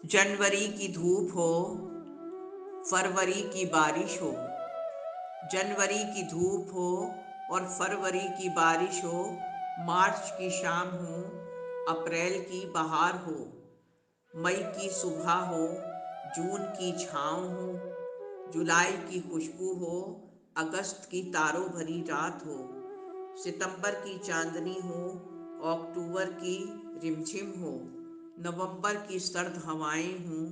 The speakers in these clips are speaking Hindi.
जनवरी की धूप हो, फरवरी की बारिश हो। जनवरी की धूप हो और फरवरी की बारिश हो, मार्च की शाम हो, अप्रैल की बहार हो, मई की सुबह हो, जून की छाँव हो, जुलाई की खुशबू हो, अगस्त की तारों भरी रात हो, सितंबर की चांदनी हो, अक्टूबर की रिमझिम हो, नवंबर की सर्द हवाएं हों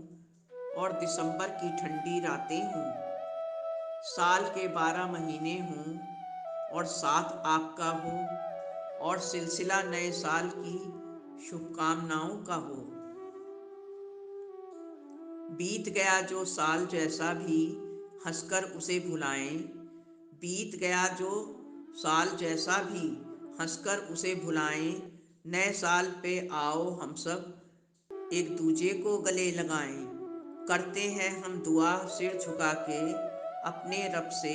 और दिसंबर की ठंडी रातें हों। साल के 12 महीने हों और साथ आपका हो और सिलसिला नए साल की शुभकामनाओं का हो। बीत गया जो साल जैसा भी हंसकर उसे भुलाएं। बीत गया जो साल जैसा भी हंसकर उसे भुलाएं। नए साल पे आओ हम सब एक दूजे को गले लगाएं। करते हैं हम दुआ सिर झुका के अपने रब से,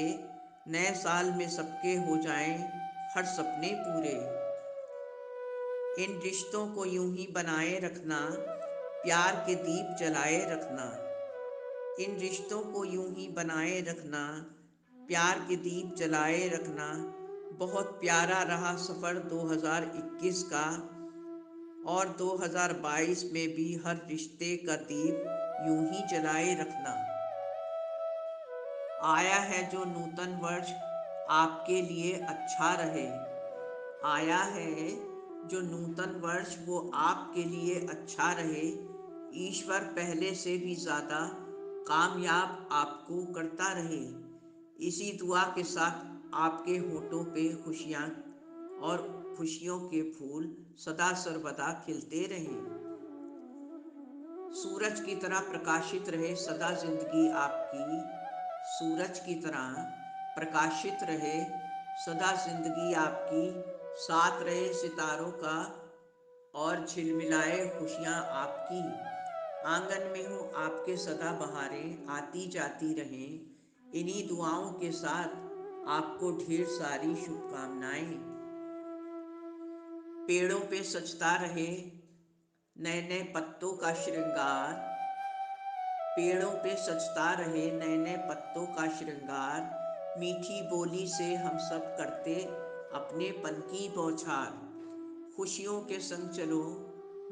नए साल में सबके हो जाएं हर सपने पूरे। इन रिश्तों को यूं ही बनाए रखना, प्यार के दीप जलाए रखना। इन रिश्तों को यूं ही बनाए रखना, प्यार के दीप जलाए रखना। बहुत प्यारा रहा सफ़र 2021 का और 2022 में भी हर रिश्ते का दीप यूं ही जलाए रखना। आया है जो नूतन वर्ष आपके लिए अच्छा रहे। आया है जो नूतन वर्ष वो आपके लिए अच्छा रहे। ईश्वर पहले से भी ज़्यादा कामयाब आपको करता रहे। इसी दुआ के साथ आपके होठों पे खुशियाँ और खुशियों के फूल सदा सर्वदा खिलते रहें। सूरज की तरह प्रकाशित रहे सदा जिंदगी आपकी। सूरज की तरह प्रकाशित रहे सदा जिंदगी आपकी। साथ रहे सितारों का और झिलमिलाए खुशियाँ आपकी। आंगन में हो आपके सदा बहारें आती जाती रहें। इन्हीं दुआओं के साथ आपको ढेर सारी शुभकामनाएं। पेड़ों पे सजता रहे नए नए पत्तों का श्रृंगार। पेड़ों पे सजता रहे नए नए पत्तों का श्रृंगार। मीठी बोली से हम सब करते अपने पन की बौछार। खुशियों के संग चलो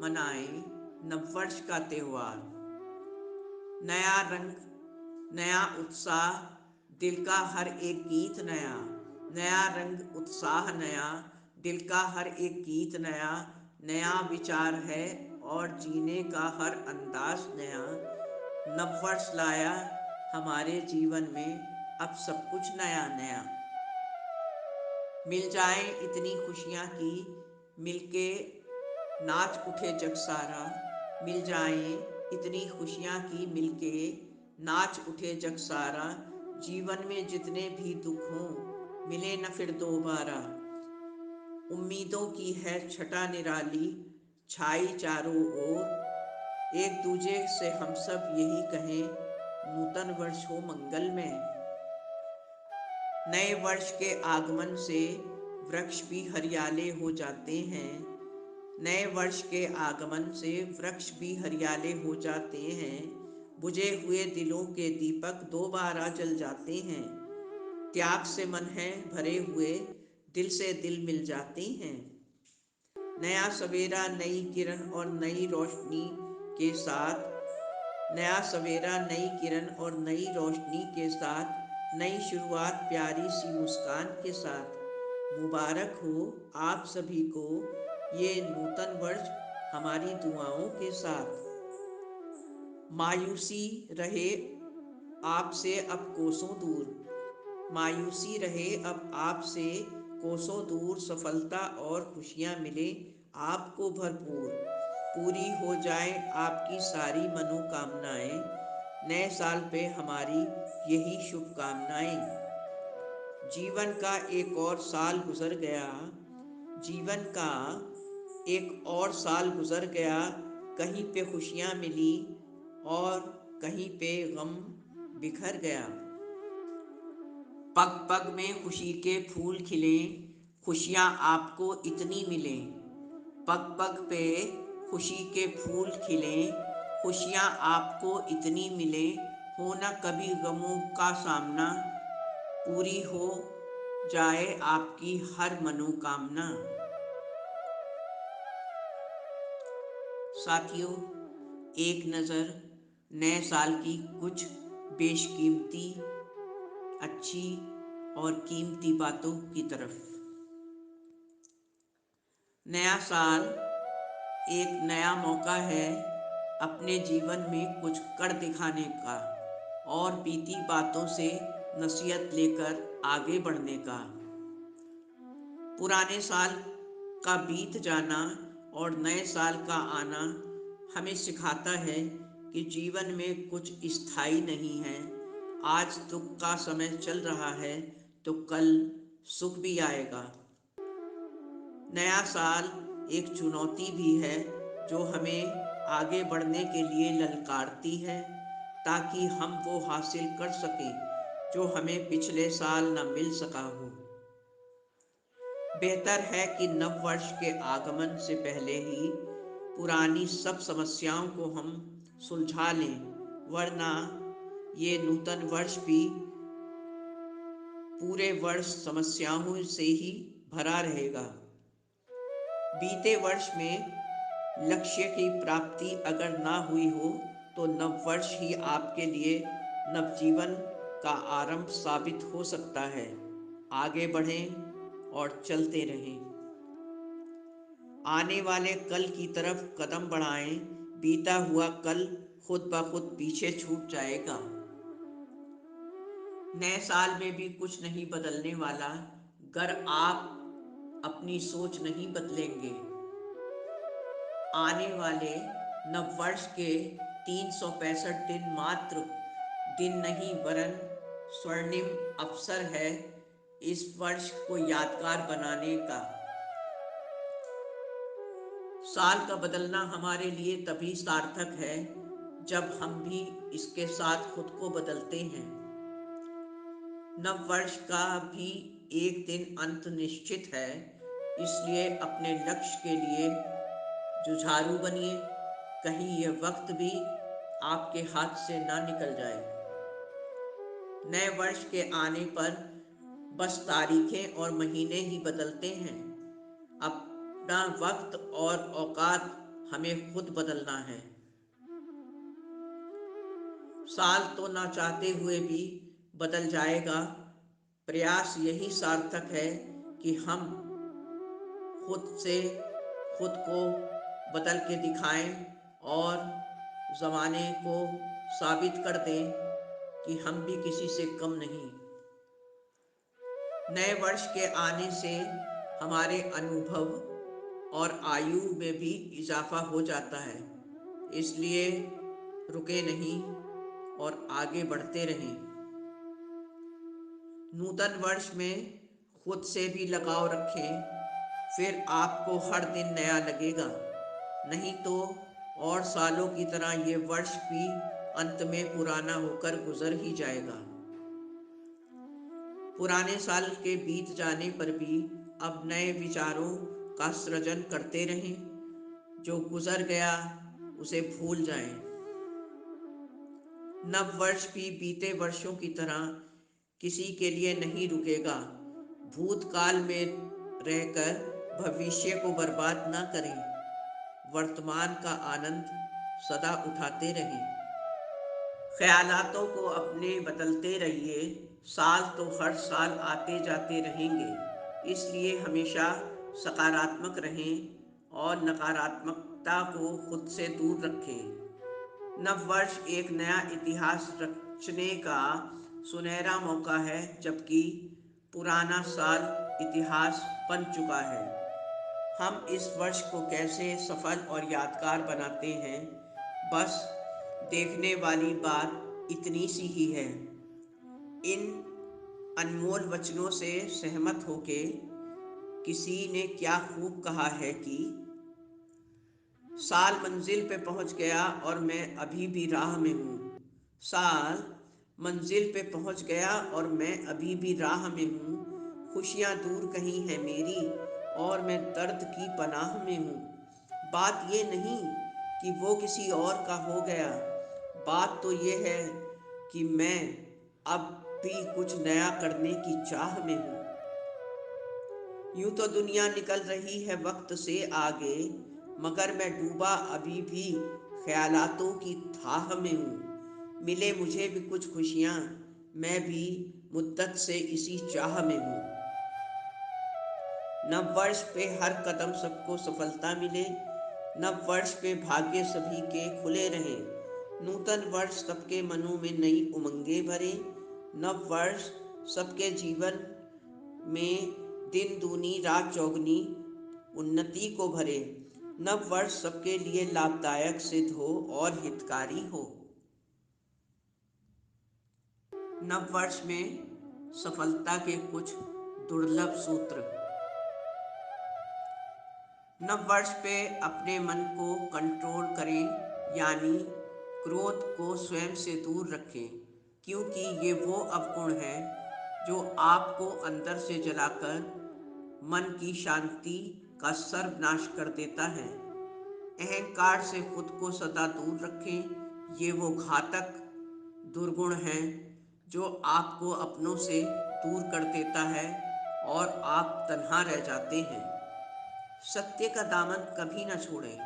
मनाएं नववर्ष का त्योहार। नया रंग नया उत्साह, दिल का हर एक गीत नया। नया रंग उत्साह नया, दिल का हर एक गीत नया। नया विचार है और जीने का हर अंदाज नया। नववर्ष लाया हमारे जीवन में अब सब कुछ नया नया। मिल जाए इतनी खुशियाँ की मिलके नाच उठे जग सारा। मिल जाए इतनी खुशियाँ की मिलके नाच उठे जग सारा। जीवन में जितने भी दुख हों मिले न फिर दोबारा। उम्मीदों की है छटा निराली छाई चारों ओर। एक दूजे से हम सब यही कहें नूतन वर्ष हो मंगलमय। नए वर्ष के आगमन से वृक्ष भी हरियाले हो जाते हैं। नए वर्ष के आगमन से वृक्ष भी हरियाले हो जाते हैं। बुझे हुए दिलों के दीपक दोबारा जल जाते हैं। त्याग से मन है भरे हुए दिल से दिल मिल जाते हैं। नया सवेरा नई किरण और नई रोशनी के साथ। नया सवेरा नई किरण और नई रोशनी के साथ। नई शुरुआत प्यारी सी मुस्कान के साथ। मुबारक हो आप सभी को ये नूतन वर्ष हमारी दुआओं के साथ। मायूसी रहे आपसे अब कोसों दूर। मायूसी रहे अब आपसे कोसों दूर। सफलता और खुशियाँ मिले आपको भरपूर। पूरी हो जाए आपकी सारी मनोकामनाएं। नए साल पे हमारी यही शुभकामनाएं। जीवन का एक और साल गुजर गया। जीवन का एक और साल गुजर गया। कहीं पे खुशियाँ मिली और कहीं पे गम बिखर गया। पग पग में खुशी के फूल खिलें, खुशियाँ आपको इतनी मिलें। पग पग पे खुशी के फूल खिलें, खुशियाँ आपको इतनी मिले, हो न कभी गमों का सामना, पूरी हो जाए आपकी हर मनोकामना। साथियों, एक नज़र नए साल की कुछ बेशकीमती, अच्छी और कीमती बातों की तरफ। नया साल एक नया मौका है अपने जीवन में कुछ कर दिखाने का और बीती बातों से नसीहत लेकर आगे बढ़ने का। पुराने साल का बीत जाना और नए साल का आना हमें सिखाता है कि जीवन में कुछ स्थायी नहीं है। आज दुख का समय चल रहा है तो कल सुख भी आएगा। नया साल एक चुनौती भी है जो हमें आगे बढ़ने के लिए ललकारती है, ताकि हम वो हासिल कर सकें जो हमें पिछले साल न मिल सका हो। बेहतर है कि नव वर्ष के आगमन से पहले ही पुरानी सब समस्याओं को हम सुलझा लें, वरना ये नूतन वर्ष भी पूरे वर्ष समस्याओं से ही भरा रहेगा। बीते वर्ष में लक्ष्य की प्राप्ति अगर ना हुई हो तो नव वर्ष ही आपके लिए नवजीवन का आरंभ साबित हो सकता है। आगे बढ़ें और चलते रहें। आने वाले कल की तरफ कदम बढ़ाएं, बीता हुआ कल खुद ब खुद पीछे छूट जाएगा। नए साल में भी कुछ नहीं बदलने वाला अगर आप अपनी सोच नहीं बदलेंगे। आने वाले नववर्ष के 365 दिन मात्र दिन नहीं वरन स्वर्णिम अवसर है इस वर्ष को यादगार बनाने का। साल का बदलना हमारे लिए तभी सार्थक है जब हम भी इसके साथ खुद को बदलते हैं। नव वर्ष का भी एक दिन अंत निश्चित है, इसलिए अपने लक्ष्य के लिए जुझारू बनिए, कहीं यह वक्त भी आपके हाथ से ना निकल जाए। नए वर्ष के आने पर बस तारीखें और महीने ही बदलते हैं, अपना वक्त और औकात हमें खुद बदलना है। साल तो ना चाहते हुए भी बदल जाएगा, प्रयास यही सार्थक है कि हम खुद से खुद को बदल के दिखाएं और ज़माने को साबित कर दें कि हम भी किसी से कम नहीं। नए वर्ष के आने से हमारे अनुभव और आयु में भी इजाफा हो जाता है, इसलिए रुके नहीं और आगे बढ़ते रहें। नूतन वर्ष में खुद से भी लगाव रखें, फिर आपको हर दिन नया लगेगा। नहीं तो और सालों की तरह ये वर्ष भी अंत में पुराना होकर गुजर ही जाएगा। पुराने साल के बीत जाने पर भी अब नए विचारों का सृजन करते रहें। जो गुजर गया उसे भूल जाएं। नव वर्ष भी बीते वर्षों की तरह किसी के लिए नहीं रुकेगा। भूतकाल में रहकर भविष्य को बर्बाद ना करें। वर्तमान का आनंद सदा उठाते रहें। ख्यालातों को अपने बदलते रहिए। साल तो हर साल आते जाते रहेंगे, इसलिए हमेशा सकारात्मक रहें और नकारात्मकता को खुद से दूर रखें। नव वर्ष एक नया इतिहास रचने का सुनहरा मौका है, जबकि पुराना साल इतिहास बन चुका है। हम इस वर्ष को कैसे सफल और यादगार बनाते हैं, बस देखने वाली बात इतनी सी ही है। इन अनमोल वचनों से सहमत होके किसी ने क्या खूब कहा है कि साल मंजिल पे पहुंच गया और मैं अभी भी राह में हूँ। साल मंजिल पे पहुंच गया और मैं अभी भी राह में हूँ। खुशियाँ दूर कहीं हैं मेरी और मैं दर्द की पनाह में हूँ। बात ये नहीं कि वो किसी और का हो गया। बात तो ये है कि मैं अब भी कुछ नया करने की चाह में हूँ। यूं तो दुनिया निकल रही है वक्त से आगे, मगर मैं डूबा अभी भी ख्यालातों की थाह में हूँ। मिले मुझे भी कुछ खुशियाँ, मैं भी मुद्दत से इसी चाह में हूँ। नव वर्ष पे हर कदम सबको सफलता मिले, नव वर्ष पे भाग्य सभी के खुले रहें। नूतन वर्ष सबके मनों में नई उमंगे भरे, नव वर्ष सबके जीवन में दिन दूनी रात चौगनी उन्नति को भरे। नव वर्ष सबके लिए लाभदायक सिद्ध हो और हितकारी हो। नव वर्ष में सफलता के कुछ दुर्लभ सूत्र। नव वर्ष पे अपने मन को कंट्रोल करें, यानी क्रोध को स्वयं से दूर रखें, क्योंकि ये वो अवगुण है जो आपको अंदर से जलाकर मन की शांति का सर्वनाश कर देता है। अहंकार से खुद को सदा दूर रखें, ये वो घातक दुर्गुण है जो आपको अपनों से दूर कर देता है और आप तन्हा रह जाते हैं। सत्य का दामन कभी न छोड़ें,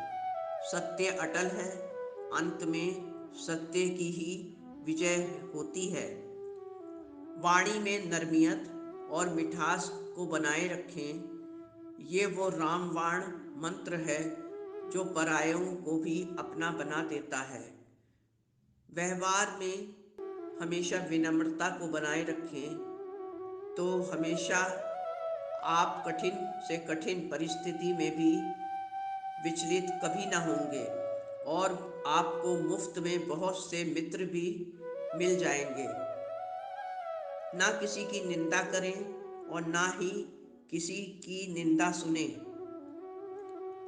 सत्य अटल है, अंत में सत्य की ही विजय होती है। वाणी में नरमियत और मिठास को बनाए रखें, ये वो रामबाण मंत्र है जो परायों को भी अपना बना देता है। व्यवहार में हमेशा विनम्रता को बनाए रखें, तो हमेशा आप कठिन से कठिन परिस्थिति में भी विचलित कभी ना होंगे और आपको मुफ्त में बहुत से मित्र भी मिल जाएंगे। ना किसी की निंदा करें और ना ही किसी की निंदा सुने।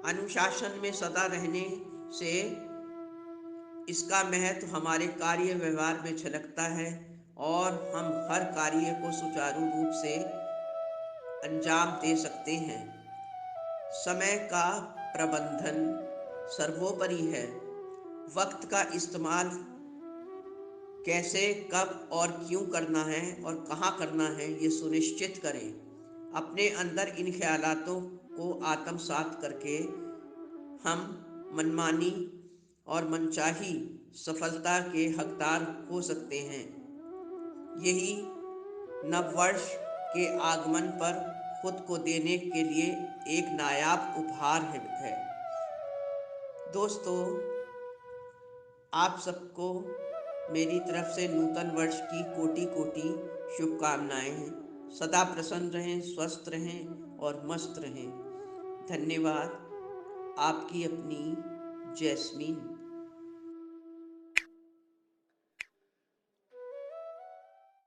अनुशासन में सदा रहने से इसका महत्व हमारे कार्य व्यवहार में झलकता है और हम हर कार्य को सुचारू रूप से अंजाम दे सकते हैं। समय का प्रबंधन सर्वोपरि है। वक्त का इस्तेमाल कैसे, कब और क्यों करना है और कहाँ करना है, ये सुनिश्चित करें। अपने अंदर इन ख्यालातों को आत्मसात करके हम मनमानी और मनचाही सफलता के हकदार हो सकते हैं। यही नववर्ष के आगमन पर खुद को देने के लिए एक नायाब उपहार है। दोस्तों, आप सबको मेरी तरफ से नूतन वर्ष की कोटि कोटि शुभकामनाएं हैं। सदा प्रसन्न रहें, स्वस्थ रहें और मस्त रहें। धन्यवाद। आपकी अपनी जैस्मीन।